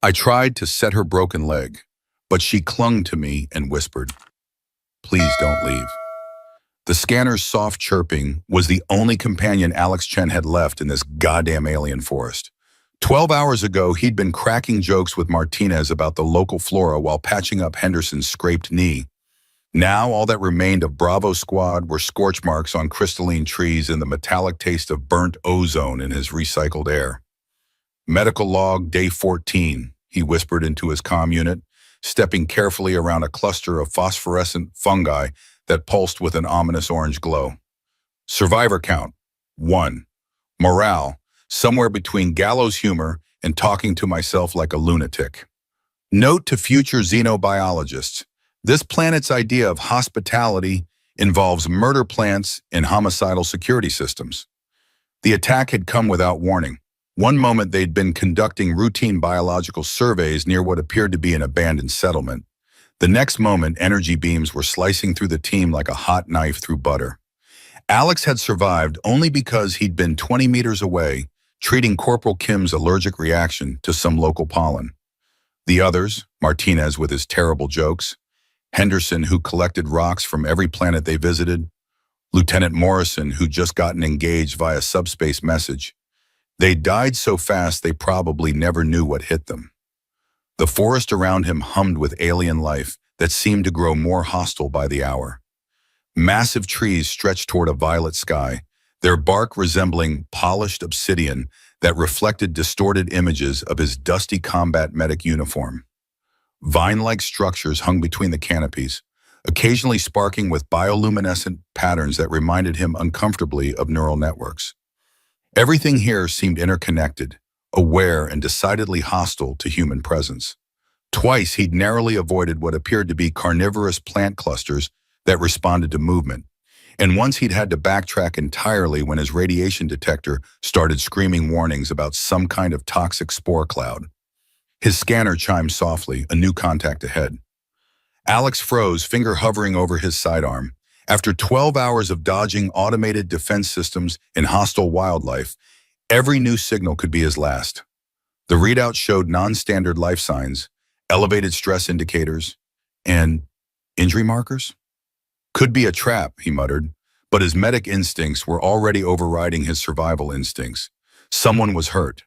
I tried to set her broken leg, but she clung to me and whispered, "Please don't leave." The scanner's soft chirping was the only companion Alex Chen had left in this goddamn alien forest. 12 hours ago, he'd been cracking jokes with Martinez about the local flora while patching up Henderson's scraped knee. Now, all that remained of Bravo Squad were scorch marks on crystalline trees and the metallic taste of burnt ozone in his recycled air. "Medical log, day 14, he whispered into his comm unit, stepping carefully around a cluster of phosphorescent fungi that pulsed with an ominous orange glow. "Survivor count, 1. Morale, somewhere between gallows humor and talking to myself like a lunatic. Note to future xenobiologists, this planet's idea of hospitality involves murder plants and homicidal security systems." The attack had come without warning. One moment they'd been conducting routine biological surveys near what appeared to be an abandoned settlement. The next moment, energy beams were slicing through the team like a hot knife through butter. Alex had survived only because he'd been 20 meters away, treating Corporal Kim's allergic reaction to some local pollen. The others, Martinez with his terrible jokes, Henderson, who collected rocks from every planet they visited, Lieutenant Morrison, who'd just gotten engaged via subspace message. They died so fast they probably never knew what hit them. The forest around him hummed with alien life that seemed to grow more hostile by the hour. Massive trees stretched toward a violet sky, their bark resembling polished obsidian that reflected distorted images of his dusty combat medic uniform. Vine-like structures hung between the canopies, occasionally sparking with bioluminescent patterns that reminded him uncomfortably of neural networks. Everything here seemed interconnected, aware and decidedly hostile to human presence. Twice he'd narrowly avoided what appeared to be carnivorous plant clusters that responded to movement, and once he'd had to backtrack entirely when his radiation detector started screaming warnings about some kind of toxic spore cloud. His scanner chimed softly, a new contact ahead. Alex froze, finger hovering over his sidearm. After 12 hours of dodging automated defense systems and hostile wildlife, every new signal could be his last. The readout showed non-standard life signs, elevated stress indicators, and injury markers? "Could be a trap," he muttered, but his medic instincts were already overriding his survival instincts. Someone was hurt.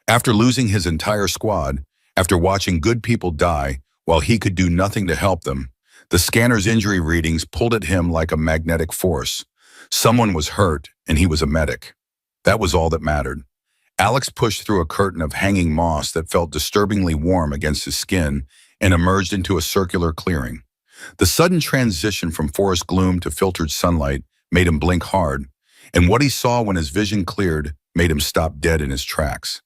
After losing his entire squad, after watching good people die while he could do nothing to help them, the scanner's injury readings pulled at him like a magnetic force. Someone was hurt, and he was a medic. That was all that mattered. Alex pushed through a curtain of hanging moss that felt disturbingly warm against his skin and emerged into a circular clearing. The sudden transition from forest gloom to filtered sunlight made him blink hard, and what he saw when his vision cleared made him stop dead in his tracks.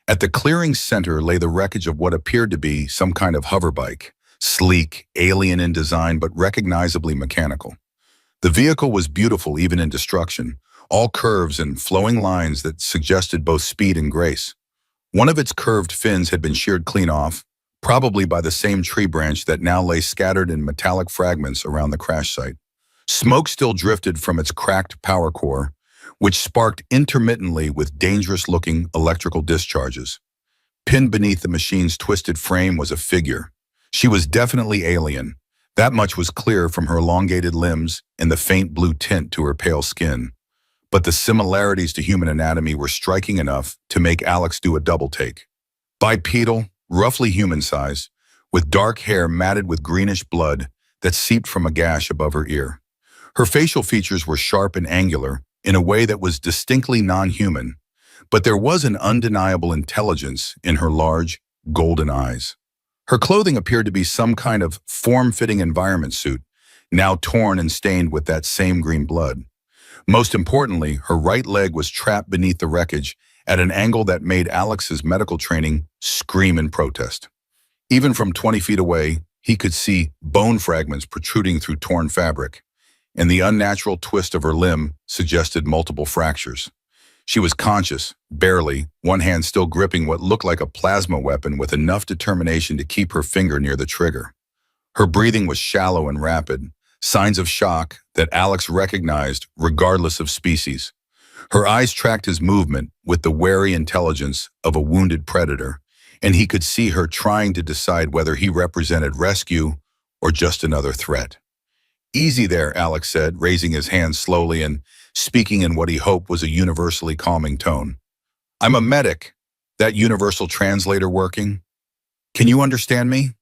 At the clearing's center lay the wreckage of what appeared to be some kind of hoverbike, sleek, alien in design, but recognizably mechanical. The vehicle was beautiful even in destruction, all curves and flowing lines that suggested both speed and grace. One of its curved fins had been sheared clean off, probably by the same tree branch that now lay scattered in metallic fragments around the crash site. Smoke still drifted from its cracked power core, which sparked intermittently with dangerous-looking electrical discharges. Pinned beneath the machine's twisted frame was a figure. She was definitely alien. That much was clear from her elongated limbs and the faint blue tint to her pale skin. But the similarities to human anatomy were striking enough to make Alex do a double take. Bipedal, roughly human-sized, with dark hair matted with greenish blood that seeped from a gash above her ear. Her facial features were sharp and angular in a way that was distinctly non-human, but there was an undeniable intelligence in her large, golden eyes. Her clothing appeared to be some kind of form-fitting environment suit, now torn and stained with that same green blood. Most importantly, her right leg was trapped beneath the wreckage at an angle that made Alex's medical training scream in protest. Even from 20 feet away, he could see bone fragments protruding through torn fabric, and the unnatural twist of her limb suggested multiple fractures. She was conscious, barely, one hand still gripping what looked like a plasma weapon with enough determination to keep her finger near the trigger. Her breathing was shallow and rapid, signs of shock that Alex recognized regardless of species. Her eyes tracked his movement with the wary intelligence of a wounded predator, and he could see her trying to decide whether he represented rescue or just another threat. "Easy there," Alex said, raising his hand slowly and speaking in what he hoped was a universally calming tone. "I'm a medic. That universal translator working? Can you understand me?"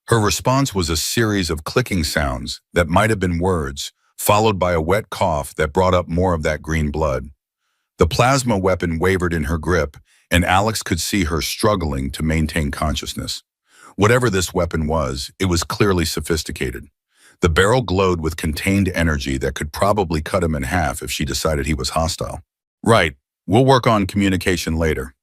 Her response was a series of clicking sounds that might have been words, followed by a wet cough that brought up more of that green blood. The plasma weapon wavered in her grip, and Alex could see her struggling to maintain consciousness. Whatever this weapon was, it was clearly sophisticated. The barrel glowed with contained energy that could probably cut him in half if she decided he was hostile. "Right, we'll work on communication later."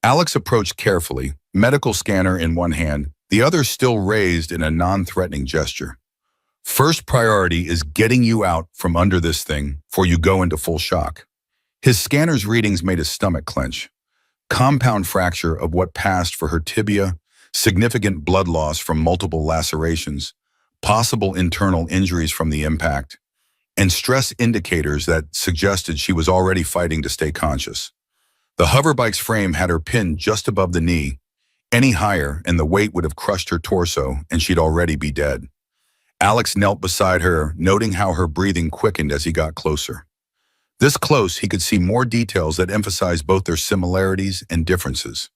Alex approached carefully, medical scanner in one hand, the other still raised in a non-threatening gesture. "First priority is getting you out from under this thing before you go into full shock." His scanner's readings made his stomach clench. Compound fracture of what passed for her tibia, significant blood loss from multiple lacerations, possible internal injuries from the impact, and stress indicators that suggested she was already fighting to stay conscious. The hoverbike's frame had her pinned just above the knee. Any higher, and the weight would have crushed her torso, and she'd already be dead. Alex knelt beside her, noting how her breathing quickened as he got closer. This close, he could see more details that emphasized both their similarities and differences.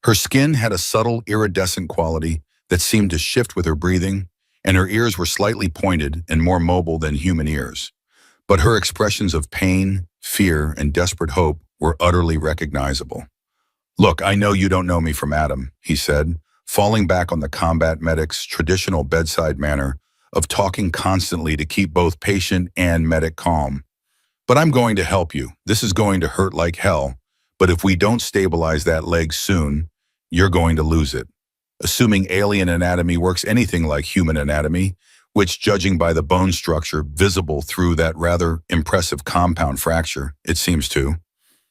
Her skin had a subtle, iridescent quality that seemed to shift with her breathing, and her ears were slightly pointed and more mobile than human ears. But her expressions of pain, fear, and desperate hope were utterly recognizable. "Look, I know you don't know me from Adam," he said, falling back on the combat medic's traditional bedside manner of talking constantly to keep both patient and medic calm. "But I'm going to help you. This is going to hurt like hell, but if we don't stabilize that leg soon, you're going to lose it." Assuming alien anatomy works anything like human anatomy, which, judging by the bone structure visible through that rather impressive compound fracture, it seems to.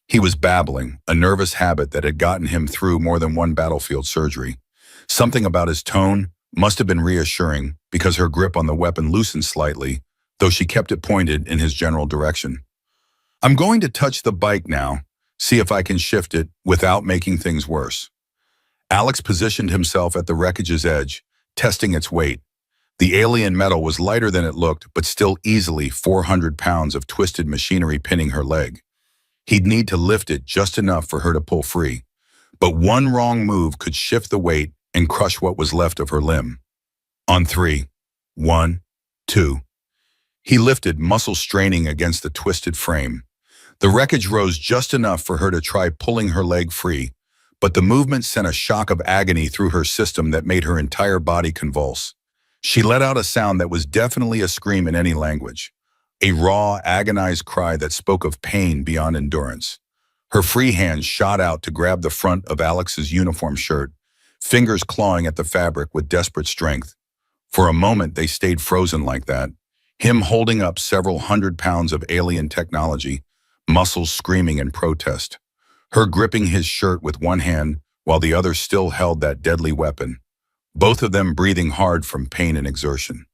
He was babbling, a nervous habit that had gotten him through more than one battlefield surgery. Something about his tone must have been reassuring because her grip on the weapon loosened slightly, though she kept it pointed in his general direction. "I'm going to touch the bike now, see if I can shift it without making things worse." Alex positioned himself at the wreckage's edge, testing its weight. The alien metal was lighter than it looked, but still easily 400 pounds of twisted machinery pinning her leg. He'd need to lift it just enough for her to pull free. But one wrong move could shift the weight and crush what was left of her limb. On three. 1, 2. He lifted, muscles straining against the twisted frame. The wreckage rose just enough for her to try pulling her leg free, but the movement sent a shock of agony through her system that made her entire body convulse. She let out a sound that was definitely a scream in any language, a raw, agonized cry that spoke of pain beyond endurance. Her free hand shot out to grab the front of Alex's uniform shirt, fingers clawing at the fabric with desperate strength. For a moment, they stayed frozen like that, him holding up several 100 pounds of alien technology, muscles screaming in protest. Her gripping his shirt with one hand while the other still held that deadly weapon, both of them breathing hard from pain and exertion.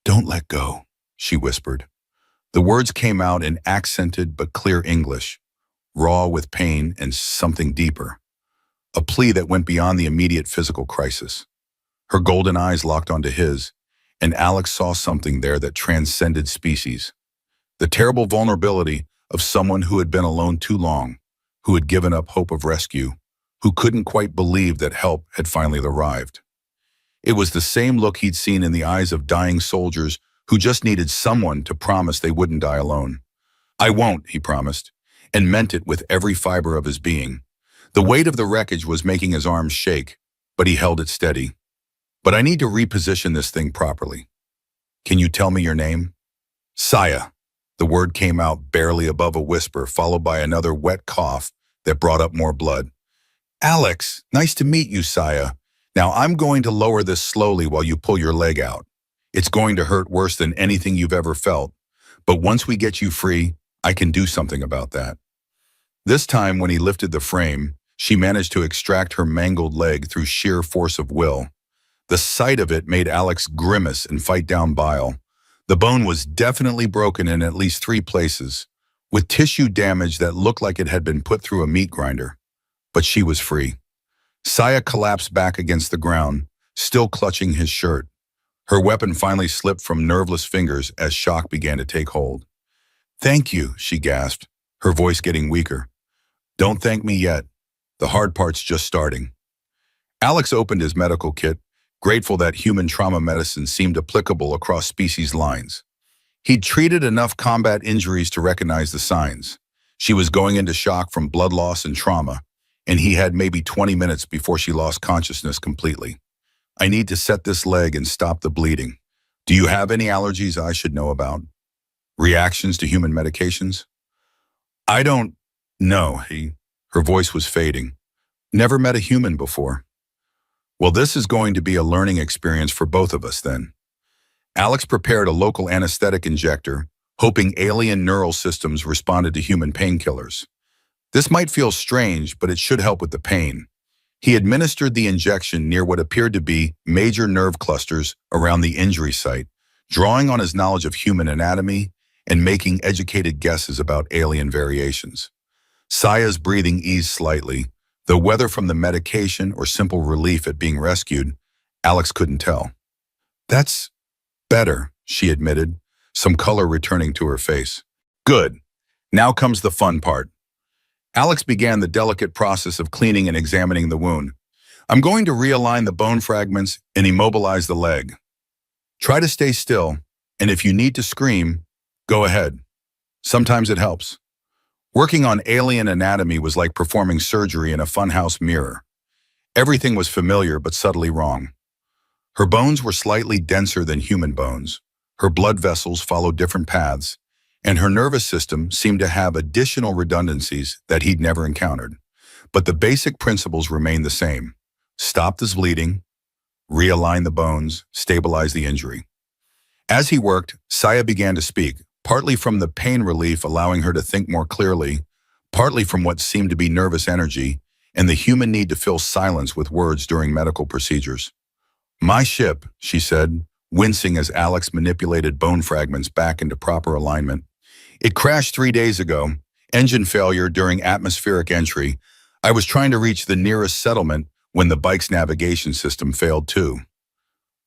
"Don't let go," she whispered. The words came out in accented but clear English, raw with pain and something deeper, a plea that went beyond the immediate physical crisis. Her golden eyes locked onto his, and Alex saw something there that transcended species. The terrible vulnerability of someone who had been alone too long, who had given up hope of rescue, who couldn't quite believe that help had finally arrived. It was the same look he'd seen in the eyes of dying soldiers who just needed someone to promise they wouldn't die alone. "I won't," he promised, and meant it with every fiber of his being. The weight of the wreckage was making his arms shake, but he held it steady. "But I need to reposition this thing properly. Can you tell me your name?" "Saya." The word came out barely above a whisper, followed by another wet cough that brought up more blood. "Alex, nice to meet you, Saya. Now I'm going to lower this slowly while you pull your leg out. It's going to hurt worse than anything you've ever felt, but once we get you free, I can do something about that." This time, when he lifted the frame, she managed to extract her mangled leg through sheer force of will. The sight of it made Alex grimace and fight down bile. The bone was definitely broken in at least 3 places, with tissue damage that looked like it had been put through a meat grinder. But she was free. Saya collapsed back against the ground, still clutching his shirt. Her weapon finally slipped from nerveless fingers as shock began to take hold. "Thank you," she gasped, her voice getting weaker. "Don't thank me yet. The hard part's just starting." Alex opened his medical kit, grateful that human trauma medicine seemed applicable across species lines. He'd treated enough combat injuries to recognize the signs. She was going into shock from blood loss and trauma, and he had maybe 20 minutes before she lost consciousness completely. "I need to set this leg and stop the bleeding. Do you have any allergies I should know about? Reactions to human medications?" "I don't know," her voice was fading. "Never met a human before." "Well, this is going to be a learning experience for both of us then." Alex prepared a local anesthetic injector, hoping alien neural systems responded to human painkillers. This might feel strange, but it should help with the pain. He administered the injection near what appeared to be major nerve clusters around the injury site, drawing on his knowledge of human anatomy and making educated guesses about alien variations. Saya's breathing eased slightly, though whether from the medication or simple relief at being rescued, Alex couldn't tell. "That's better," she admitted, some color returning to her face. "Good. Now comes the fun part." Alex began the delicate process of cleaning and examining the wound. "I'm going to realign the bone fragments and immobilize the leg. Try to stay still, and if you need to scream, go ahead. Sometimes it helps." Working on alien anatomy was like performing surgery in a funhouse mirror. Everything was familiar but subtly wrong. Her bones were slightly denser than human bones. Her blood vessels followed different paths, and her nervous system seemed to have additional redundancies that he'd never encountered. But the basic principles remained the same. Stop the bleeding, realign the bones, stabilize the injury. As he worked, Saya began to speak, partly from the pain relief allowing her to think more clearly, partly from what seemed to be nervous energy and the human need to fill silence with words during medical procedures. "My ship," she said, wincing as Alex manipulated bone fragments back into proper alignment. "It crashed 3 days ago. Engine failure during atmospheric entry. I was trying to reach the nearest settlement when the bike's navigation system failed too."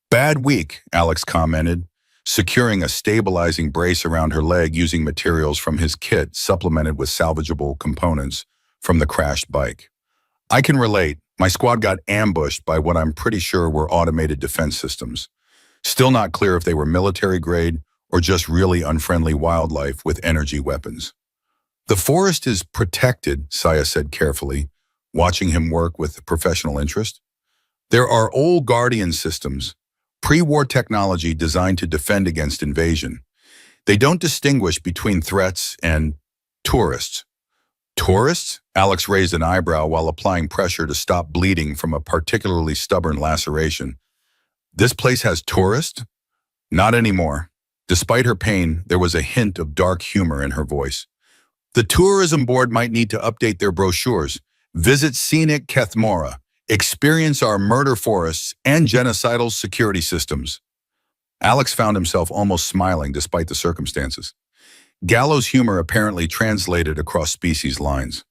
"Bad week," Alex commented, securing a stabilizing brace around her leg using materials from his kit supplemented with salvageable components from the crashed bike. "I can relate. My squad got ambushed by what I'm pretty sure were automated defense systems. Still not clear if they were military grade or just really unfriendly wildlife with energy weapons." "The forest is protected," Saya said carefully, watching him work with professional interest. "There are old guardian systems, pre-war technology designed to defend against invasion. They don't distinguish between threats and tourists." "Tourists?" Alex raised an eyebrow while applying pressure to stop bleeding from a particularly stubborn laceration. "This place has tourists?" "Not anymore." Despite her pain, there was a hint of dark humor in her voice. "The tourism board might need to update their brochures. Visit scenic Kethmora. Experience our murder forests and genocidal security systems." Alex found himself almost smiling despite the circumstances. Gallows humor apparently translated across species lines.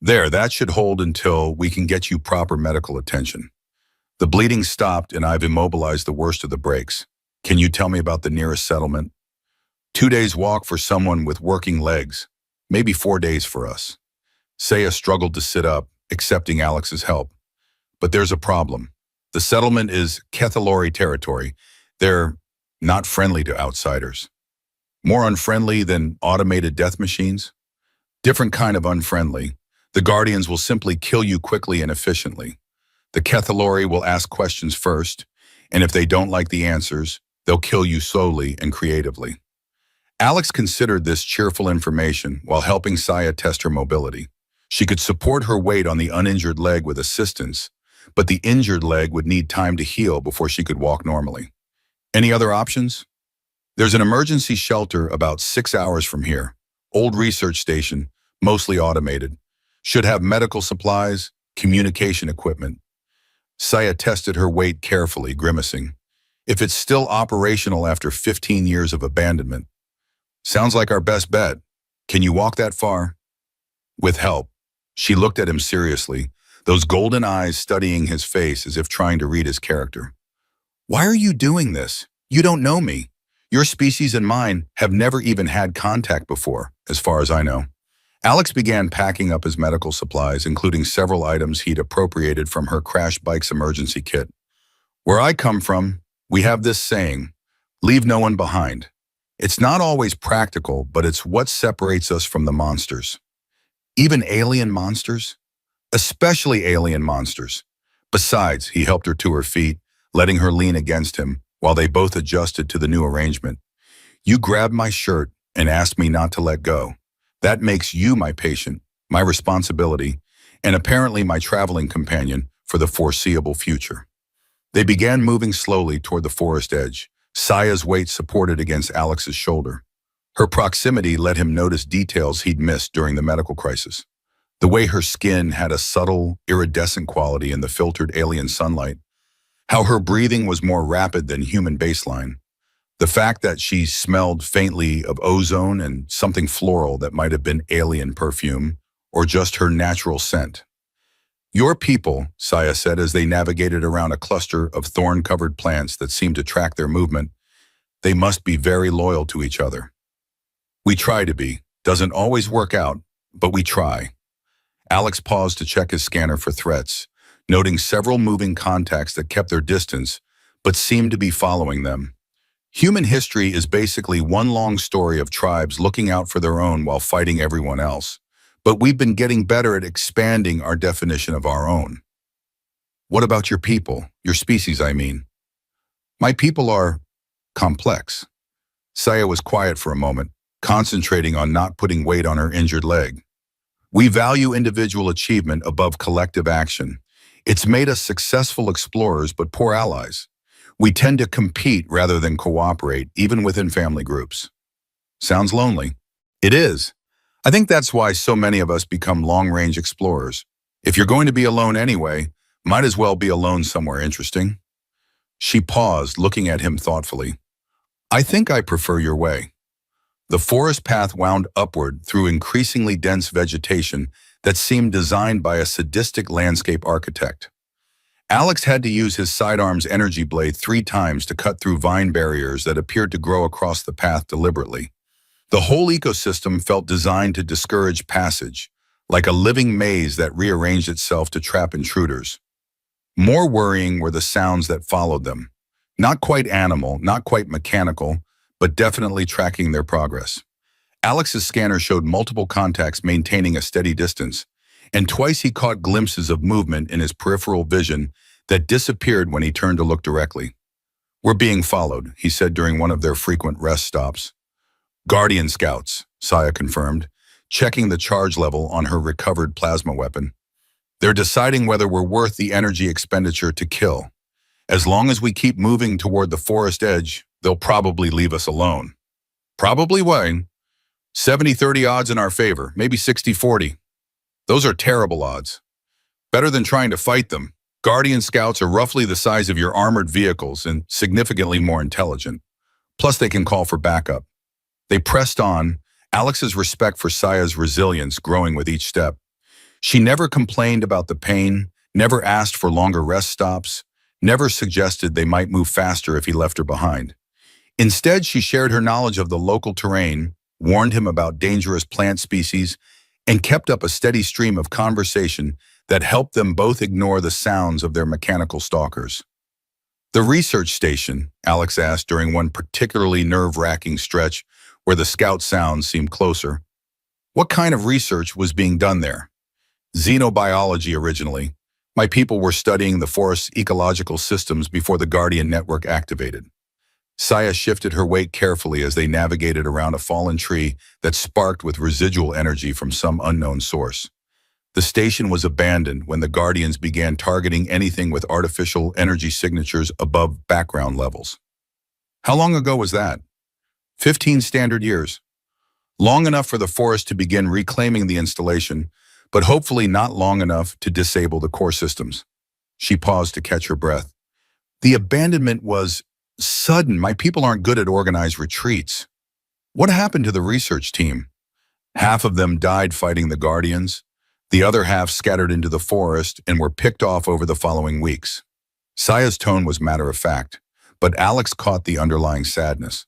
"There, that should hold until we can get you proper medical attention. The bleeding stopped and I've immobilized the worst of the breaks. Can you tell me about the nearest settlement?" 2 days walk for someone with working legs. Maybe 4 days for us." Saya struggled to sit up, accepting Alex's help. "But there's a problem. The settlement is Kethalori territory. They're not friendly to outsiders." "More unfriendly than automated death machines?" "Different kind of unfriendly. The Guardians will simply kill you quickly and efficiently. The Kethalori will ask questions first, and if they don't like the answers, they'll kill you slowly and creatively." Alex considered this cheerful information while helping Saya test her mobility. She could support her weight on the uninjured leg with assistance, but the injured leg would need time to heal before she could walk normally. "Any other options?" "There's an emergency shelter about 6 hours from here. Old research station, mostly automated. Should have medical supplies, communication equipment." Saya tested her weight carefully, grimacing. "If it's still operational after 15 years of abandonment." "Sounds like our best bet. Can you walk that far?" "With help." She looked at him seriously, those golden eyes studying his face as if trying to read his character. Why are you doing this? You don't know me. Your species and mine have never even had contact before, as far as I know. Alex began packing up his medical supplies, including several items he'd appropriated from her crash bike's emergency kit. Where I come from, we have this saying, leave no one behind. It's not always practical, but it's what separates us from the monsters. Even alien monsters? Especially alien monsters. Besides, he helped her to her feet, letting her lean against him while they both adjusted to the new arrangement. You grabbed my shirt and asked me not to let go. That makes you my patient, my responsibility, and apparently my traveling companion for the foreseeable future. They began moving slowly toward the forest edge, Saya's weight supported against Alex's shoulder. Her proximity let him notice details he'd missed during the medical crisis. The way her skin had a subtle, iridescent quality in the filtered alien sunlight. How her breathing was more rapid than human baseline. The fact that she smelled faintly of ozone and something floral that might have been alien perfume, or just her natural scent. Your people, Saya said as they navigated around a cluster of thorn-covered plants that seemed to track their movement, they must be very loyal to each other. We try to be. Doesn't always work out, but we try. Alex paused to check his scanner for threats, noting several moving contacts that kept their distance, but seemed to be following them. Human history is basically one long story of tribes looking out for their own while fighting everyone else. But we've been getting better at expanding our definition of our own. What about your people? Your species, I mean. My people are complex. Saya was quiet for a moment, concentrating on not putting weight on her injured leg. We value individual achievement above collective action. It's made us successful explorers but poor allies. We tend to compete rather than cooperate, even within family groups. Sounds lonely. It is. I think that's why so many of us become long-range explorers. If you're going to be alone anyway, might as well be alone somewhere interesting. She paused, looking at him thoughtfully. I think I prefer your way. The forest path wound upward through increasingly dense vegetation that seemed designed by a sadistic landscape architect. Alex had to use his sidearm's energy blade 3 times to cut through vine barriers that appeared to grow across the path deliberately. The whole ecosystem felt designed to discourage passage, like a living maze that rearranged itself to trap intruders. More worrying were the sounds that followed them. Not quite animal, not quite mechanical, but definitely tracking their progress. Alex's scanner showed multiple contacts maintaining a steady distance, and twice he caught glimpses of movement in his peripheral vision that disappeared when he turned to look directly. We're being followed, he said during one of their frequent rest stops. Guardian Scouts, Saya confirmed, checking the charge level on her recovered plasma weapon. They're deciding whether we're worth the energy expenditure to kill. As long as we keep moving toward the forest edge, they'll probably leave us alone. Probably what? 70-30 odds in our favor, maybe 60-40. Those are terrible odds. Better than trying to fight them. Guardian Scouts are roughly the size of your armored vehicles and significantly more intelligent. Plus they can call for backup. They pressed on, Alex's respect for Saya's resilience growing with each step. She never complained about the pain, never asked for longer rest stops, never suggested they might move faster if he left her behind. Instead, she shared her knowledge of the local terrain, warned him about dangerous plant species, and kept up a steady stream of conversation that helped them both ignore the sounds of their mechanical stalkers. The research station, Alex asked during one particularly nerve-wracking stretch where the scout sounds seemed closer. What kind of research was being done there? Xenobiology originally. My people were studying the forest's ecological systems before the Guardian network activated. Saya shifted her weight carefully as they navigated around a fallen tree that sparked with residual energy from some unknown source. The station was abandoned when the Guardians began targeting anything with artificial energy signatures above background levels. How long ago was that? 15 standard years. Long enough for the forest to begin reclaiming the installation, but hopefully not long enough to disable the core systems. She paused to catch her breath. The abandonment was sudden. My people aren't good at organized retreats. What happened to the research team? Half of them died fighting the Guardians. The other half scattered into the forest and were picked off over the following weeks. Saya's tone was matter-of-fact, but Alex caught the underlying sadness.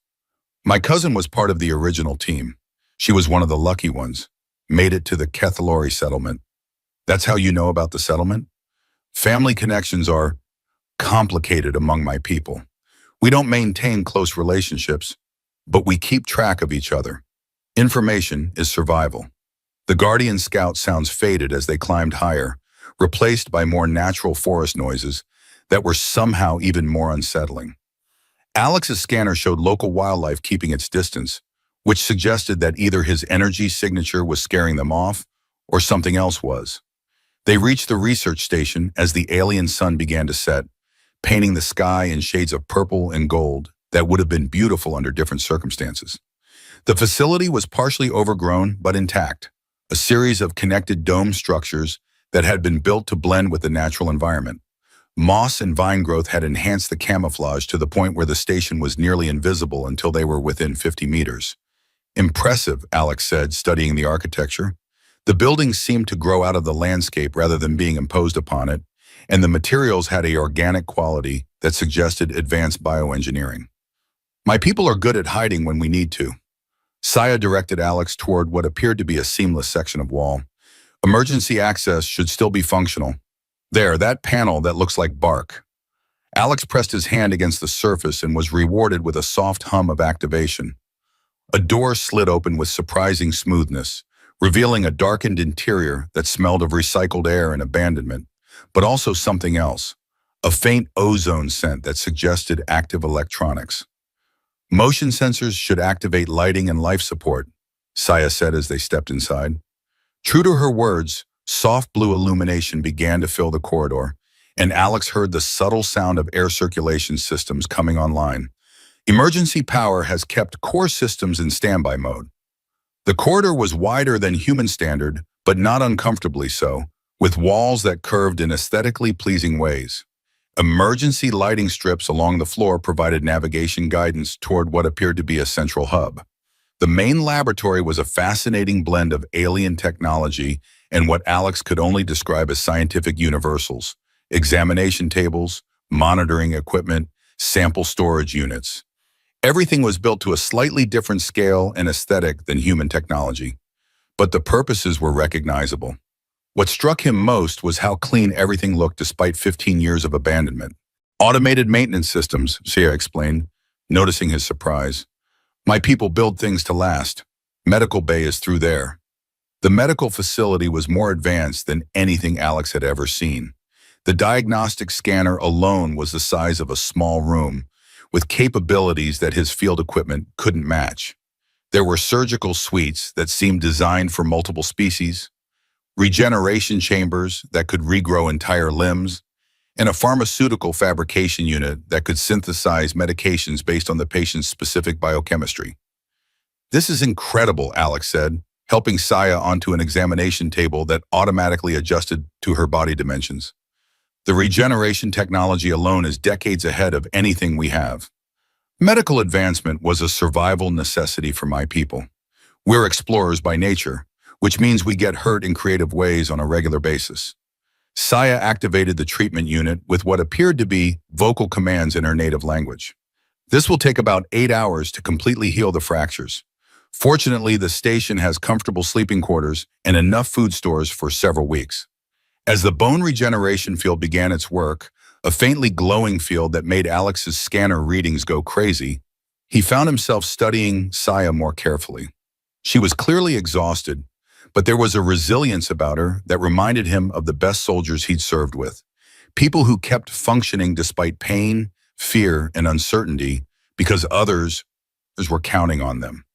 My cousin was part of the original team. She was one of the lucky ones. Made it to the Kethalori settlement. That's how you know about the settlement? Family connections are complicated among my people. We don't maintain close relationships, but we keep track of each other. Information is survival. The Guardian Scout sounds faded as they climbed higher, replaced by more natural forest noises that were somehow even more unsettling. Alex's scanner showed local wildlife keeping its distance, which suggested that either his energy signature was scaring them off or something else was. They reached the research station as the alien sun began to set, painting the sky in shades of purple and gold that would have been beautiful under different circumstances. The facility was partially overgrown but intact, a series of connected dome structures that had been built to blend with the natural environment. Moss and vine growth had enhanced the camouflage to the point where the station was nearly invisible until they were within 50 meters. Impressive, Alex said, studying the architecture. The buildings seemed to grow out of the landscape rather than being imposed upon it, and the materials had an organic quality that suggested advanced bioengineering. My people are good at hiding when we need to. Saya directed Alex toward what appeared to be a seamless section of wall. Emergency access should still be functional. There, that panel that looks like bark. Alex pressed his hand against the surface and was rewarded with a soft hum of activation. A door slid open with surprising smoothness, revealing a darkened interior that smelled of recycled air and abandonment, but also something else, a faint ozone scent that suggested active electronics. Motion sensors should activate lighting and life support, Saya said as they stepped inside. True to her words, soft blue illumination began to fill the corridor, and Alex heard the subtle sound of air circulation systems coming online. Emergency power has kept core systems in standby mode. The corridor was wider than human standard, but not uncomfortably so, with walls that curved in aesthetically pleasing ways. Emergency lighting strips along the floor provided navigation guidance toward what appeared to be a central hub. The main laboratory was a fascinating blend of alien technology and what Alex could only describe as scientific universals: examination tables, monitoring equipment, sample storage units. Everything was built to a slightly different scale and aesthetic than human technology, but the purposes were recognizable. What struck him most was how clean everything looked despite 15 years of abandonment. Automated maintenance systems, Sia explained, noticing his surprise. My people build things to last. Medical bay is through there. The medical facility was more advanced than anything Alex had ever seen. The diagnostic scanner alone was the size of a small room, with capabilities that his field equipment couldn't match. There were surgical suites that seemed designed for multiple species, regeneration chambers that could regrow entire limbs, and a pharmaceutical fabrication unit that could synthesize medications based on the patient's specific biochemistry. This is incredible, Alex said, helping Saya onto an examination table that automatically adjusted to her body dimensions. The regeneration technology alone is decades ahead of anything we have. Medical advancement was a survival necessity for my people. We're explorers by nature, which means we get hurt in creative ways on a regular basis. Saya activated the treatment unit with what appeared to be vocal commands in her native language. This will take about 8 hours to completely heal the fractures. Fortunately, the station has comfortable sleeping quarters and enough food stores for several weeks. As the bone regeneration field began its work, a faintly glowing field that made Alex's scanner readings go crazy, he found himself studying Saya more carefully. She was clearly exhausted, but there was a resilience about her that reminded him of the best soldiers he'd served with. People who kept functioning despite pain, fear, and uncertainty because others were counting on them.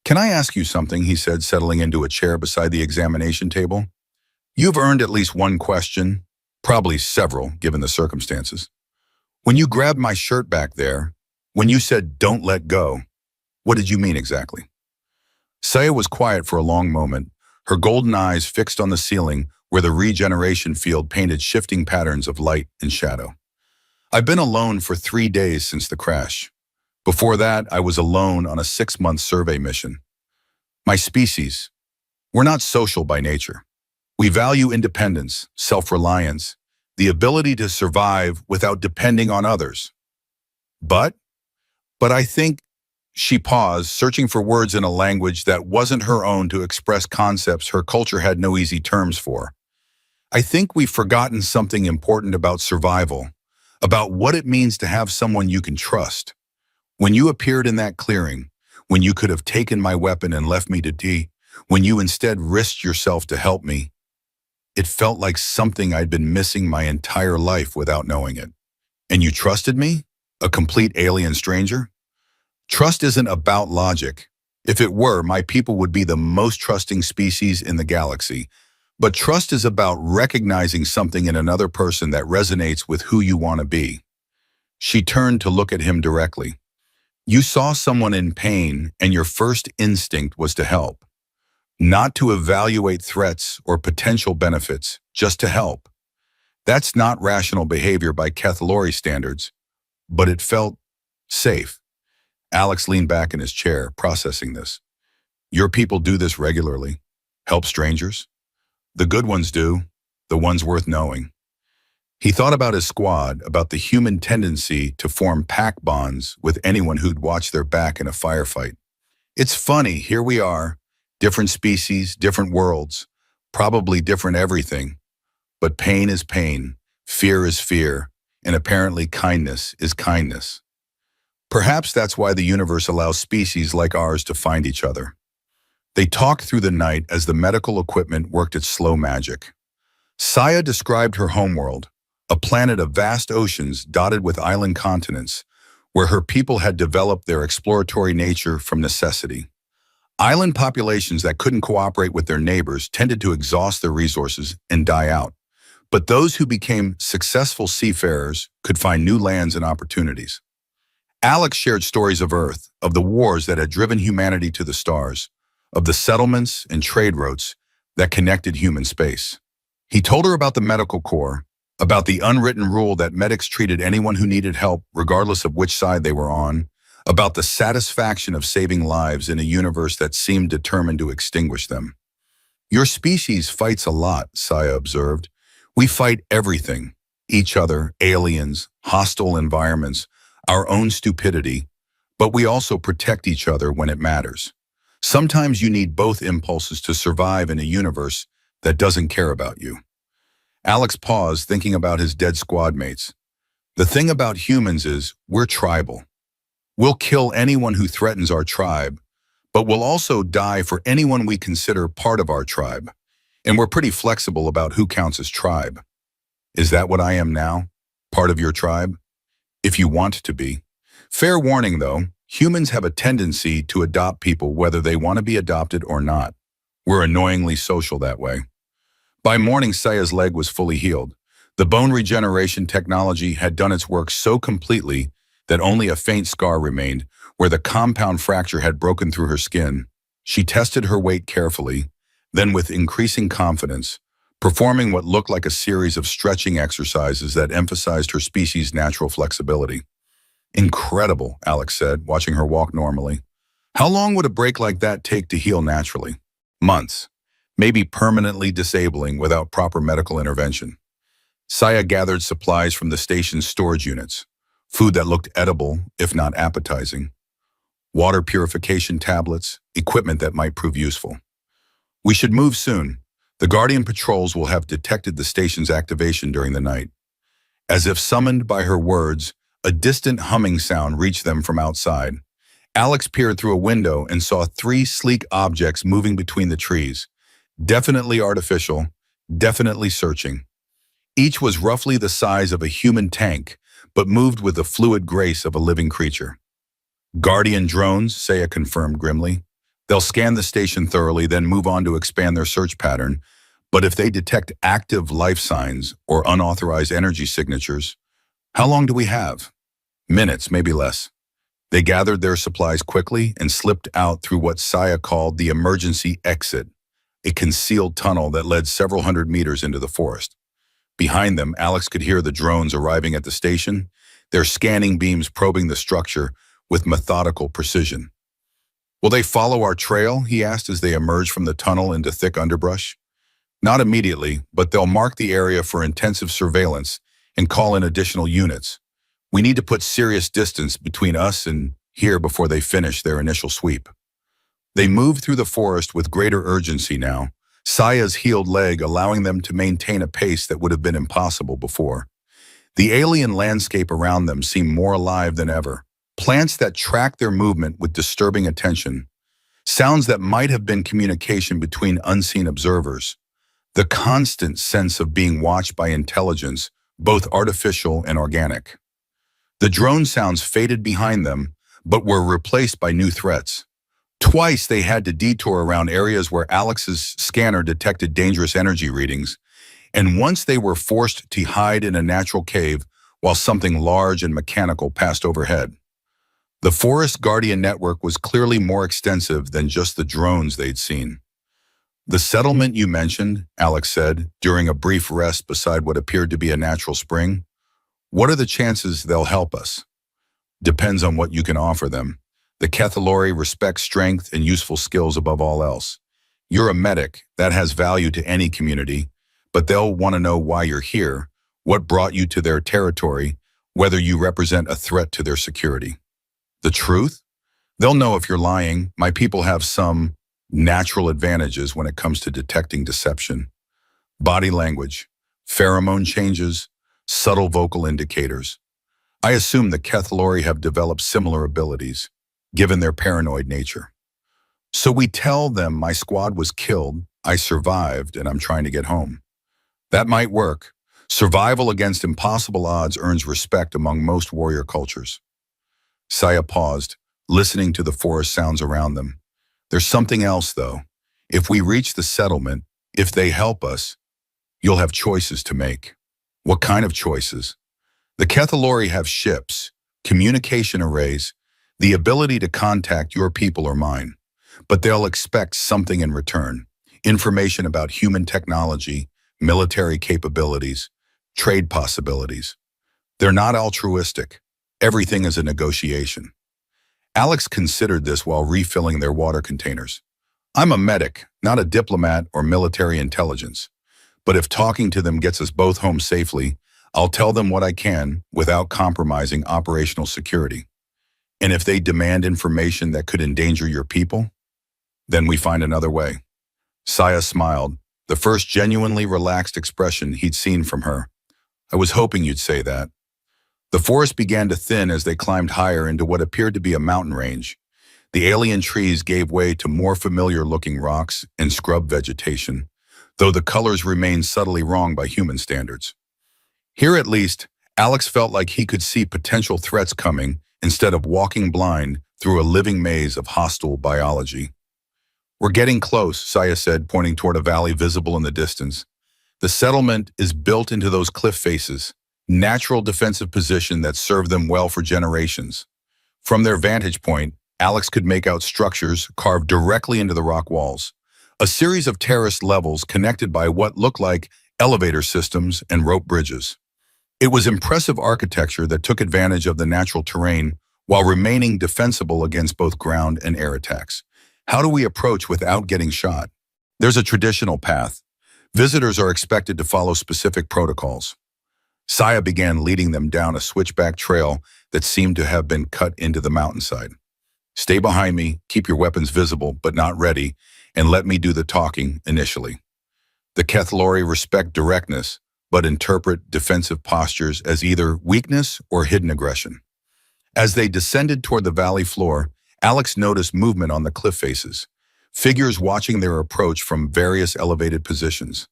Can I ask you something, he said, settling into a chair beside the examination table. You've earned at least one question, probably several, given the circumstances. When you grabbed my shirt back there, when you said, "Don't let go," what did you mean exactly? Saya was quiet for a long moment, her golden eyes fixed on the ceiling where the regeneration field painted shifting patterns of light and shadow. I've been alone for 3 days since the crash. Before that, I was alone on a 6-month survey mission. My species, we're not social by nature. We value independence, self-reliance, the ability to survive without depending on others. But, but I think she paused, searching for words in a language that wasn't her own to express concepts her culture had no easy terms for. I think we've forgotten something important about survival, about what it means to have someone you can trust. When you appeared in that clearing, when you could have taken my weapon and left me to die, when you instead risked yourself to help me, it felt like something I'd been missing my entire life without knowing it. And you trusted me? A complete alien stranger? Trust isn't about logic. If it were, my people would be the most trusting species in the galaxy. But trust is about recognizing something in another person that resonates with who you want to be. She turned to look at him directly. You saw someone in pain, and your first instinct was to help. Not to evaluate threats or potential benefits, just to help. That's not rational behavior by Cathalori standards, but it felt safe. Alex leaned back in his chair, processing this. Your people do this regularly. Help strangers? The good ones do, the ones worth knowing. He thought about his squad, about the human tendency to form pack bonds with anyone who'd watch their back in a firefight. It's funny, here we are, different species, different worlds, probably different everything. But pain is pain, fear is fear, and apparently kindness is kindness. Perhaps that's why the universe allows species like ours to find each other. They talked through the night as the medical equipment worked its slow magic. Saya described her homeworld, a planet of vast oceans dotted with island continents, where her people had developed their exploratory nature from necessity. Island populations that couldn't cooperate with their neighbors tended to exhaust their resources and die out. But those who became successful seafarers could find new lands and opportunities. Alex shared stories of Earth, of the wars that had driven humanity to the stars, of the settlements and trade routes that connected human space. He told her about the medical corps, about the unwritten rule that medics treated anyone who needed help regardless of which side they were on, about the satisfaction of saving lives in a universe that seemed determined to extinguish them. Your species fights a lot, Saya observed. We fight everything, each other, aliens, hostile environments, our own stupidity, but we also protect each other when it matters. Sometimes you need both impulses to survive in a universe that doesn't care about you. Alex paused, thinking about his dead squad mates. The thing about humans is we're tribal. We'll kill anyone who threatens our tribe, but we'll also die for anyone we consider part of our tribe. And we're pretty flexible about who counts as tribe. Is that what I am now? Part of your tribe? If you want to be. Fair warning though, humans have a tendency to adopt people whether they want to be adopted or not. We're annoyingly social that way. By morning, Saya's leg was fully healed. The bone regeneration technology had done its work so completely that only a faint scar remained where the compound fracture had broken through her skin. She tested her weight carefully, then with increasing confidence, performing what looked like a series of stretching exercises that emphasized her species' natural flexibility. Incredible, Alex said, watching her walk normally. How long would a break like that take to heal naturally? Months, maybe permanently disabling without proper medical intervention. Saya gathered supplies from the station's storage units, food that looked edible, if not appetizing, water purification tablets, equipment that might prove useful. We should move soon. The Guardian patrols will have detected the station's activation during the night. As if summoned by her words, a distant humming sound reached them from outside. Alex peered through a window and saw 3 sleek objects moving between the trees. Definitely artificial, definitely searching. Each was roughly the size of a human tank, but moved with the fluid grace of a living creature. Guardian drones, Saya confirmed grimly. They'll scan the station thoroughly, then move on to expand their search pattern. But if they detect active life signs or unauthorized energy signatures, how long do we have? Minutes, maybe less. They gathered their supplies quickly and slipped out through what Saya called the emergency exit, a concealed tunnel that led several hundred meters into the forest. Behind them, Alex could hear the drones arriving at the station, their scanning beams probing the structure with methodical precision. Will they follow our trail? He asked as they emerged from the tunnel into thick underbrush. Not immediately, but they'll mark the area for intensive surveillance and call in additional units. We need to put serious distance between us and here before they finish their initial sweep. They move through the forest with greater urgency now, Saya's healed leg allowing them to maintain a pace that would have been impossible before. The alien landscape around them seemed more alive than ever. Plants that track their movement with disturbing attention. Sounds that might have been communication between unseen observers. The constant sense of being watched by intelligence, both artificial and organic. The drone sounds faded behind them, but were replaced by new threats. Twice they had to detour around areas where Alex's scanner detected dangerous energy readings, and once they were forced to hide in a natural cave while something large and mechanical passed overhead. The Forest Guardian network was clearly more extensive than just the drones they'd seen. The settlement you mentioned, Alex said, during a brief rest beside what appeared to be a natural spring. What are the chances they'll help us? Depends on what you can offer them. The Kethalori respect strength and useful skills above all else. You're a medic, that has value to any community, but they'll want to know why you're here, what brought you to their territory, whether you represent a threat to their security. The truth? They'll know if you're lying. My people have some natural advantages when it comes to detecting deception. Body language, pheromone changes, subtle vocal indicators. I assume the Kethalori have developed similar abilities, given their paranoid nature. So we tell them my squad was killed, I survived, and I'm trying to get home. That might work. Survival against impossible odds earns respect among most warrior cultures. Saya paused, listening to the forest sounds around them. There's something else, though. If we reach the settlement, if they help us, you'll have choices to make. What kind of choices? The Kethalori have ships, communication arrays, the ability to contact your people or mine. But they'll expect something in return. Information about human technology, military capabilities, trade possibilities. They're not altruistic. Everything is a negotiation. Alex considered this while refilling their water containers. I'm a medic, not a diplomat or military intelligence. But if talking to them gets us both home safely, I'll tell them what I can without compromising operational security. And if they demand information that could endanger your people, then we find another way. Saya smiled, the first genuinely relaxed expression he'd seen from her. I was hoping you'd say that. The forest began to thin as they climbed higher into what appeared to be a mountain range. The alien trees gave way to more familiar-looking rocks and scrub vegetation, though the colors remained subtly wrong by human standards. Here at least, Alex felt like he could see potential threats coming instead of walking blind through a living maze of hostile biology. We're getting close, Saya said, pointing toward a valley visible in the distance. The settlement is built into those cliff faces, natural defensive position that served them well for generations. From their vantage point, Alex could make out structures carved directly into the rock walls, a series of terraced levels connected by what looked like elevator systems and rope bridges. It was impressive architecture that took advantage of the natural terrain while remaining defensible against both ground and air attacks. How do we approach without getting shot? There's a traditional path. Visitors are expected to follow specific protocols. Saya began leading them down a switchback trail that seemed to have been cut into the mountainside. Stay behind me, keep your weapons visible but not ready, and let me do the talking initially. The Kethalori respect directness, but interpret defensive postures as either weakness or hidden aggression. As they descended toward the valley floor, Alex noticed movement on the cliff faces, figures watching their approach from various elevated positions.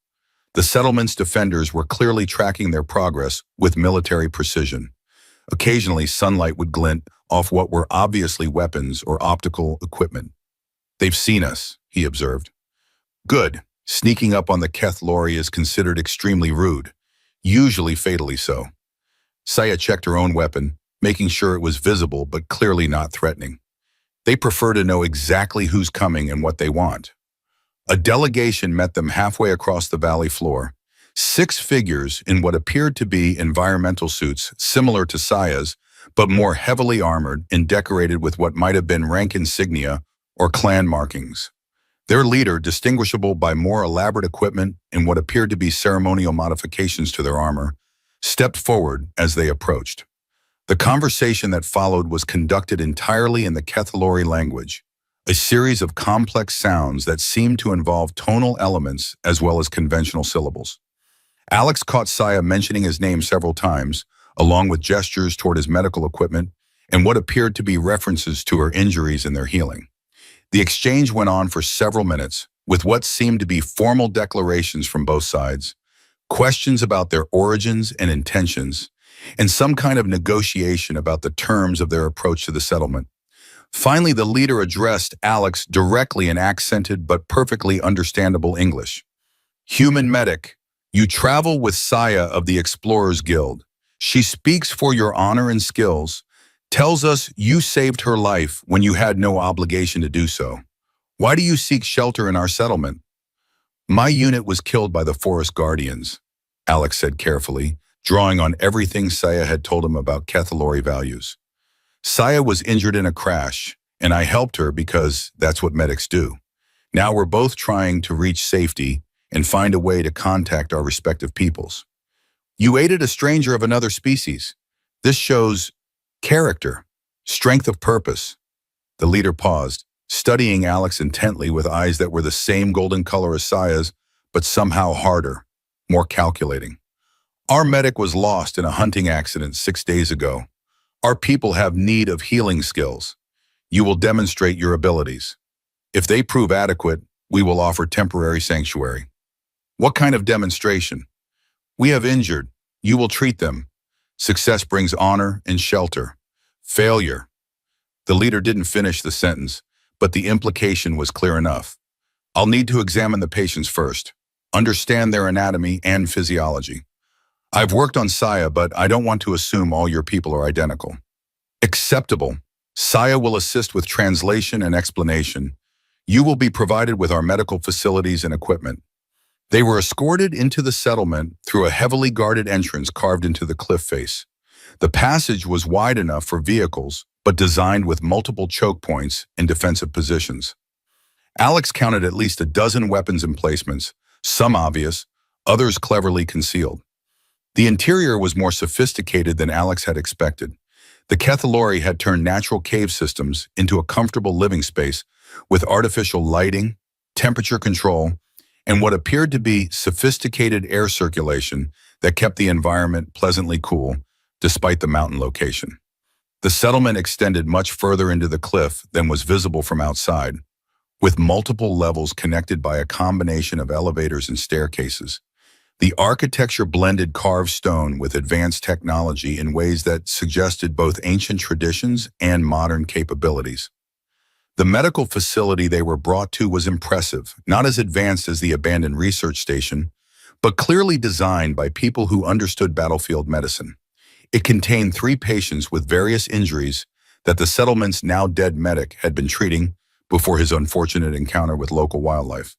The settlement's defenders were clearly tracking their progress with military precision. Occasionally, sunlight would glint off what were obviously weapons or optical equipment. They've seen us, he observed. Good. Sneaking up on the Kethalori is considered extremely rude, usually fatally so. Saya checked her own weapon, making sure it was visible but clearly not threatening. They prefer to know exactly who's coming and what they want. A delegation met them halfway across the valley floor. 6 figures in what appeared to be environmental suits similar to Saya's, but more heavily armored and decorated with what might have been rank insignia or clan markings. Their leader, distinguishable by more elaborate equipment and what appeared to be ceremonial modifications to their armor, stepped forward as they approached. The conversation that followed was conducted entirely in the Kethalori language, a series of complex sounds that seemed to involve tonal elements as well as conventional syllables. Alex caught Saya mentioning his name several times, along with gestures toward his medical equipment and what appeared to be references to her injuries and their healing. The exchange went on for several minutes, with what seemed to be formal declarations from both sides, questions about their origins and intentions, and some kind of negotiation about the terms of their approach to the settlement. Finally, the leader addressed Alex directly in accented but perfectly understandable English. "Human medic, you travel with Saya of the Explorers Guild. She speaks for your honor and skills, tells us you saved her life when you had no obligation to do so. Why do you seek shelter in our settlement?" "My unit was killed by the Forest Guardians," Alex said carefully, drawing on everything Saya had told him about Kethalori values. "Saya was injured in a crash, and I helped her because that's what medics do. Now we're both trying to reach safety and find a way to contact our respective peoples." "You aided a stranger of another species. This shows character, strength of purpose." The leader paused, studying Alex intently with eyes that were the same golden color as Saya's, but somehow harder, more calculating. "Our medic was lost in a hunting accident 6 days ago. Our people have need of healing skills. You will demonstrate your abilities. If they prove adequate, we will offer temporary sanctuary." "What kind of demonstration?" "We have injured. You will treat them. Success brings honor and shelter. Failure." The leader didn't finish the sentence, but the implication was clear enough. "I'll need to examine the patients first, understand their anatomy and physiology. I've worked on Saya, but I don't want to assume all your people are identical." "Acceptable. Saya will assist with translation and explanation. You will be provided with our medical facilities and equipment." They were escorted into the settlement through a heavily guarded entrance carved into the cliff face. The passage was wide enough for vehicles, but designed with multiple choke points and defensive positions. Alex counted at least a dozen weapons emplacements, some obvious, others cleverly concealed. The interior was more sophisticated than Alex had expected. The Kethalori had turned natural cave systems into a comfortable living space with artificial lighting, temperature control, and what appeared to be sophisticated air circulation that kept the environment pleasantly cool, despite the mountain location. The settlement extended much further into the cliff than was visible from outside, with multiple levels connected by a combination of elevators and staircases. The architecture blended carved stone with advanced technology in ways that suggested both ancient traditions and modern capabilities. The medical facility they were brought to was impressive, not as advanced as the abandoned research station, but clearly designed by people who understood battlefield medicine. It contained 3 patients with various injuries that the settlement's now dead medic had been treating before his unfortunate encounter with local wildlife.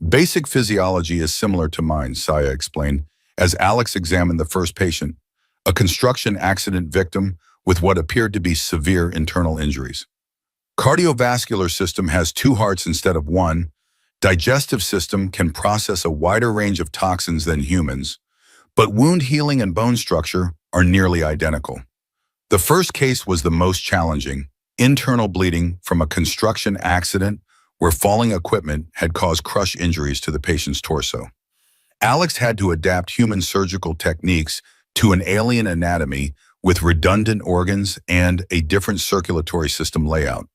"Basic physiology is similar to mine," Saya explained, as Alex examined the first patient, a construction accident victim with what appeared to be severe internal injuries. "Cardiovascular system has 2 hearts instead of 1. Digestive system can process a wider range of toxins than humans, but wound healing and bone structure are nearly identical." The first case was the most challenging, internal bleeding from a construction accident where falling equipment had caused crush injuries to the patient's torso. Alex had to adapt human surgical techniques to an alien anatomy with redundant organs and a different circulatory system layout,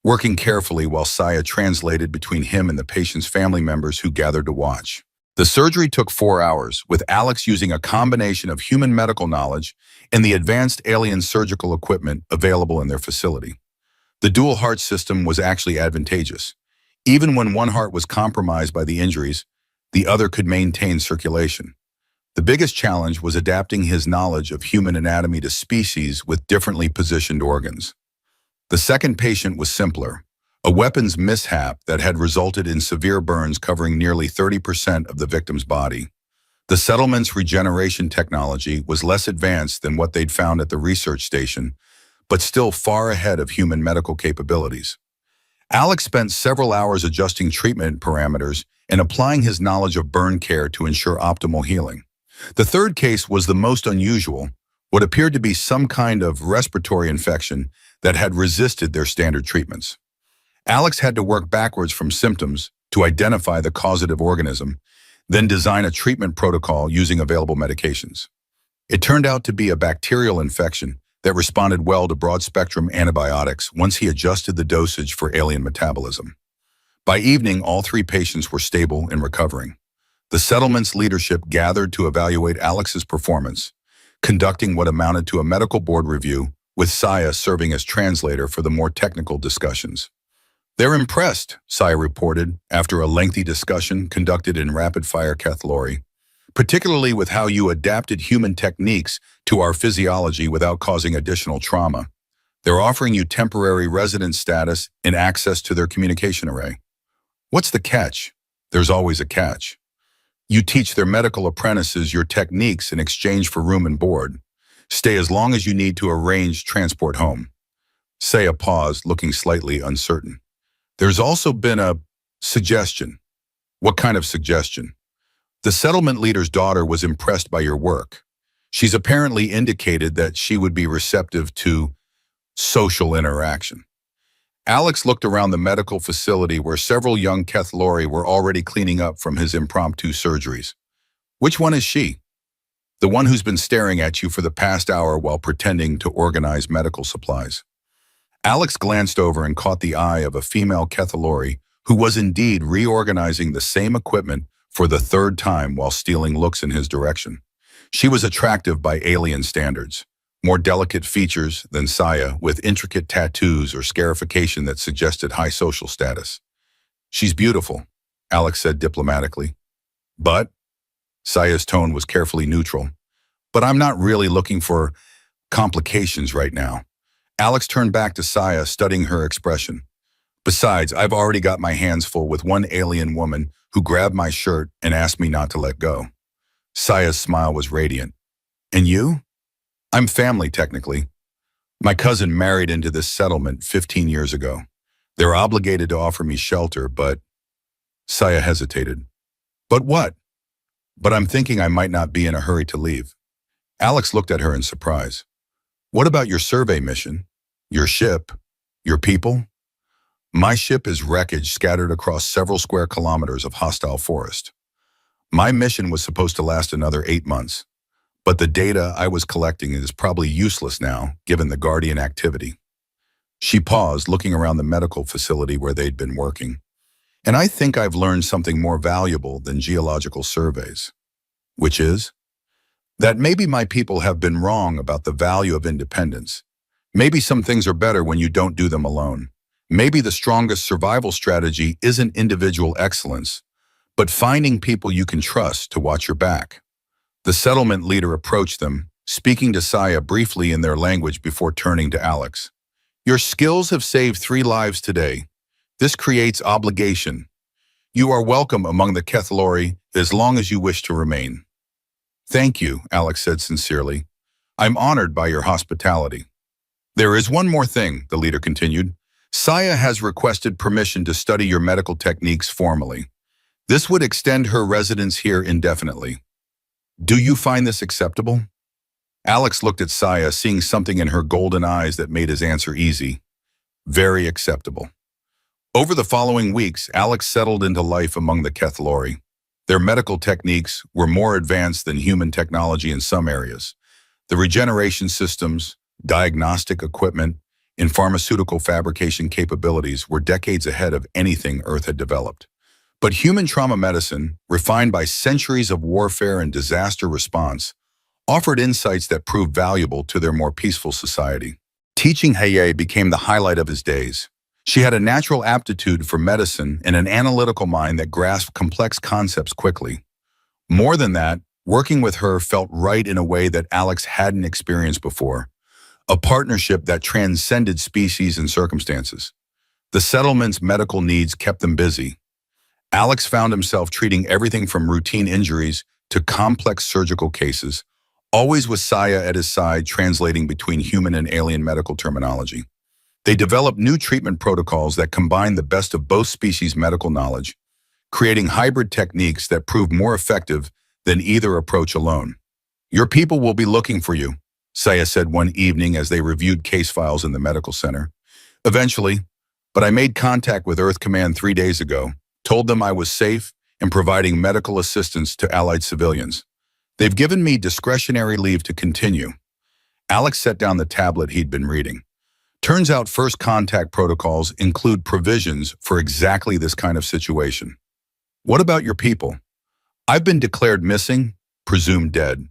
working carefully while Saya translated between him and the patient's family members who gathered to watch. The surgery took 4 hours, with Alex using a combination of human medical knowledge and the advanced alien surgical equipment available in their facility. The dual heart system was actually advantageous. Even when one heart was compromised by the injuries, the other could maintain circulation. The biggest challenge was adapting his knowledge of human anatomy to species with differently positioned organs. The second patient was simpler, a weapons mishap that had resulted in severe burns covering nearly 30% of the victim's body. The settlement's regeneration technology was less advanced than what they'd found at the research station, but still far ahead of human medical capabilities. Alex spent several hours adjusting treatment parameters and applying his knowledge of burn care to ensure optimal healing. The third case was the most unusual, what appeared to be some kind of respiratory infection that had resisted their standard treatments. Alex had to work backwards from symptoms to identify the causative organism, then design a treatment protocol using available medications. It turned out to be a bacterial infection that responded well to broad-spectrum antibiotics once he adjusted the dosage for alien metabolism. By evening, all three patients were stable and recovering. The settlement's leadership gathered to evaluate Alex's performance, conducting what amounted to a medical board review, with Saya serving as translator for the more technical discussions. "They're impressed," Saya reported after a lengthy discussion conducted in rapid-fire Cathlori, "particularly with how you adapted human techniques to our physiology without causing additional trauma. They're offering you temporary resident status and access to their communication array." "What's the catch?" "There's always a catch. You teach their medical apprentices your techniques in exchange for room and board. Stay as long as you need to arrange transport home." Saya paused, looking slightly uncertain. "There's also been a suggestion." "What kind of suggestion?" "The settlement leader's daughter was impressed by your work. She's apparently indicated that she would be receptive to social interaction." Alex looked around the medical facility where several young Kethlori were already cleaning up from his impromptu surgeries. "Which one is she?" "The one who's been staring at you for the past hour while pretending to organize medical supplies." Alex glanced over and caught the eye of a female Kethlori who was indeed reorganizing the same equipment for the third time while stealing looks in his direction. She was attractive by alien standards, more delicate features than Saya, with intricate tattoos or scarification that suggested high social status. "She's beautiful," Alex said diplomatically. "But," Saya's tone was carefully neutral, "but I'm not really looking for complications right now." Alex turned back to Saya, studying her expression. "Besides, I've already got my hands full with one alien woman who grabbed my shirt and asked me not to let go." Saya's smile was radiant. "And you?" "I'm family, technically. My cousin married into this settlement 15 years ago. They're obligated to offer me shelter, but—" Saya hesitated. "But what?" "But I'm thinking I might not be in a hurry to leave." Alex looked at her in surprise. "What about your survey mission? Your ship? Your people?" "My ship is wreckage scattered across several square kilometers of hostile forest. My mission was supposed to last another 8 months, but the data I was collecting is probably useless now, given the Guardian activity." She paused, looking around the medical facility where they'd been working. "And I think I've learned something more valuable than geological surveys." "Which is?" "That maybe my people have been wrong about the value of independence. Maybe some things are better when you don't do them alone. Maybe the strongest survival strategy isn't individual excellence, but finding people you can trust to watch your back." The settlement leader approached them, speaking to Saya briefly in their language before turning to Alex. "Your skills have saved 3 lives today. This creates obligation. You are welcome among the Kethlori as long as you wish to remain." "Thank you," Alex said sincerely. "I'm honored by your hospitality." "There is one more thing," the leader continued. "Saya has requested permission to study your medical techniques formally. This would extend her residence here indefinitely. Do you find this acceptable?" Alex looked at Saya, seeing something in her golden eyes that made his answer easy. "Very acceptable." Over the following weeks, Alex settled into life among the Kethlori. Their medical techniques were more advanced than human technology in some areas. The regeneration systems, diagnostic equipment, and pharmaceutical fabrication capabilities were decades ahead of anything Earth had developed. But human trauma medicine, refined by centuries of warfare and disaster response, offered insights that proved valuable to their more peaceful society. Teaching Haye became the highlight of his days. She had a natural aptitude for medicine and an analytical mind that grasped complex concepts quickly. More than that, working with her felt right in a way that Alex hadn't experienced before, a partnership that transcended species and circumstances. The settlement's medical needs kept them busy. Alex found himself treating everything from routine injuries to complex surgical cases, always with Saya at his side translating between human and alien medical terminology. They developed new treatment protocols that combine the best of both species' medical knowledge, creating hybrid techniques that prove more effective than either approach alone. Your people will be looking for you, Saya said one evening as they reviewed case files in the medical center. Eventually, but I made contact with Earth Command 3 days ago, told them I was safe and providing medical assistance to allied civilians. They've given me discretionary leave to continue. Alex set down the tablet he'd been reading. Turns out first contact protocols include provisions for exactly this kind of situation. What about your people? I've been declared missing, presumed dead.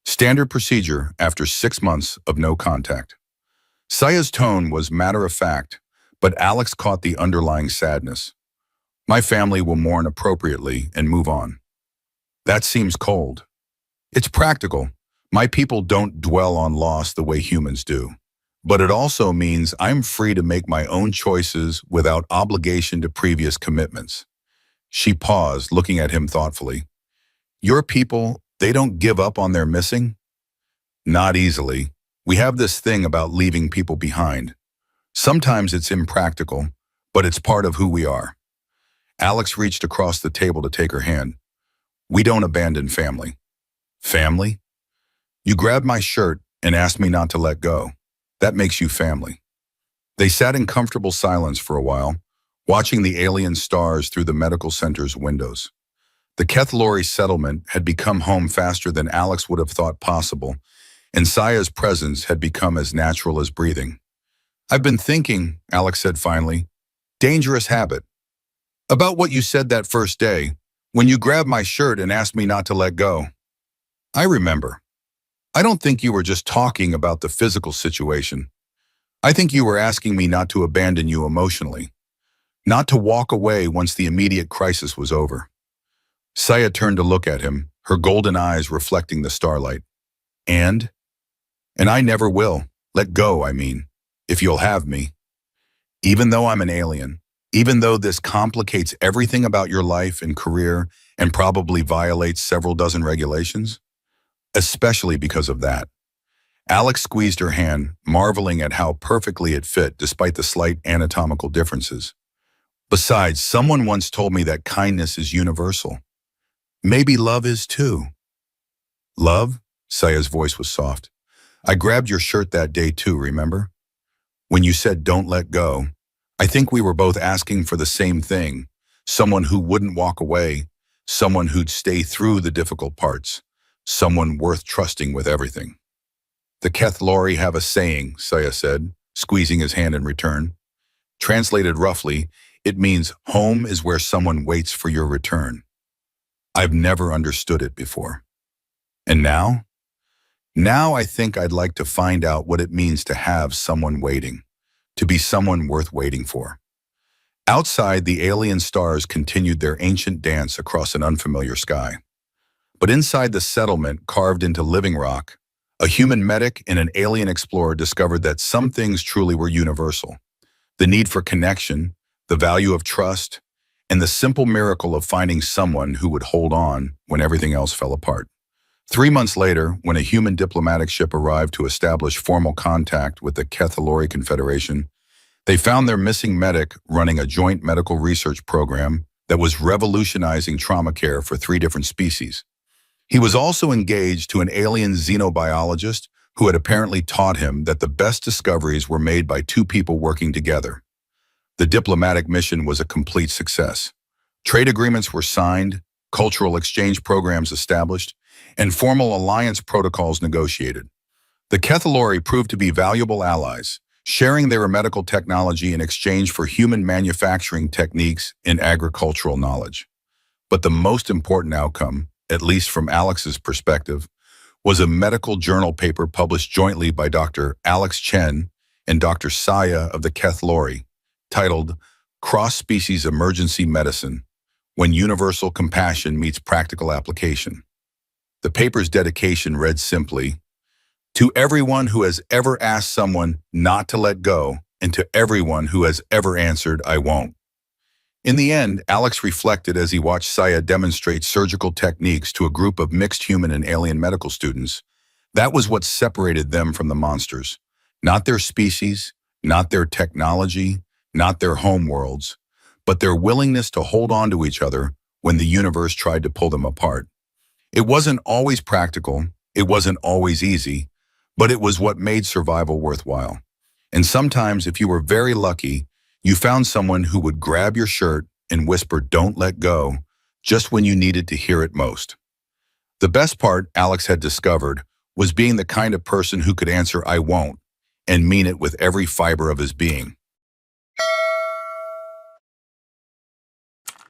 Standard procedure after 6 months of no contact. Saya's tone was matter-of-fact, but Alex caught the underlying sadness. My family will mourn appropriately and move on. That seems cold. It's practical. My people don't dwell on loss the way humans do. But it also means I'm free to make my own choices without obligation to previous commitments. She paused, looking at him thoughtfully. Your people, they don't give up on their missing? Not easily. We have this thing about leaving people behind. Sometimes it's impractical, but it's part of who we are. Alex reached across the table to take her hand. We don't abandon family. Family? You grabbed my shirt and asked me not to let go. That makes you family. They sat in comfortable silence for a while, watching the alien stars through the medical center's windows. The Kethlori settlement had become home faster than Alex would have thought possible, and Saya's presence had become as natural as breathing. I've been thinking, Alex said finally, dangerous habit. About what you said that first day, when you grabbed my shirt and asked me not to let go. I remember. I don't think you were just talking about the physical situation. I think you were asking me not to abandon you emotionally, not to walk away once the immediate crisis was over. Saya turned to look at him, her golden eyes reflecting the starlight. And I never will. Let go, I mean, if you'll have me. Even though I'm an alien, even though this complicates everything about your life and career and probably violates several dozen regulations, especially because of that. Alex squeezed her hand, marveling at how perfectly it fit despite the slight anatomical differences. Besides, someone once told me that kindness is universal. Maybe love is too. Love? Saya's voice was soft. I grabbed your shirt that day too, remember? When you said don't let go, I think we were both asking for the same thing. Someone who wouldn't walk away, someone who'd stay through the difficult parts, someone worth trusting with everything. The Kethlori have a saying, Saya said, squeezing his hand in return. Translated roughly, it means home is where someone waits for your return. I've never understood it before. And now? Now I think I'd like to find out what it means to have someone waiting, to be someone worth waiting for. Outside, the alien stars continued their ancient dance across an unfamiliar sky. But inside the settlement, carved into living rock, a human medic and an alien explorer discovered that some things truly were universal. The need for connection, the value of trust, and the simple miracle of finding someone who would hold on when everything else fell apart. 3 months later, when a human diplomatic ship arrived to establish formal contact with the Kethlori Confederation, they found their missing medic running a joint medical research program that was revolutionizing trauma care for 3 different species. He was also engaged to an alien xenobiologist who had apparently taught him that the best discoveries were made by 2 people working together. The diplomatic mission was a complete success. Trade agreements were signed, cultural exchange programs established, and formal alliance protocols negotiated. The Kethlori proved to be valuable allies, sharing their medical technology in exchange for human manufacturing techniques and agricultural knowledge. But the most important outcome, at least from Alex's perspective, was a medical journal paper published jointly by Dr. Alex Chen and Dr. Saya of the Kethlori, titled Cross-Species Emergency Medicine, When Universal Compassion Meets Practical Application. The paper's dedication read simply, to everyone who has ever asked someone not to let go, and to everyone who has ever answered, I won't. In the end, Alex reflected as he watched Saya demonstrate surgical techniques to a group of mixed human and alien medical students. That was what separated them from the monsters. Not their species, Not their technology, not their home worlds, but their willingness to hold on to each other when the universe tried to pull them apart. It wasn't always practical, it wasn't always easy, but it was what made survival worthwhile. And sometimes, if you were very lucky, you found someone who would grab your shirt and whisper, "Don't let go," just when you needed to hear it most. The best part Alex had discovered was being the kind of person who could answer "I won't" and mean it with every fiber of his being.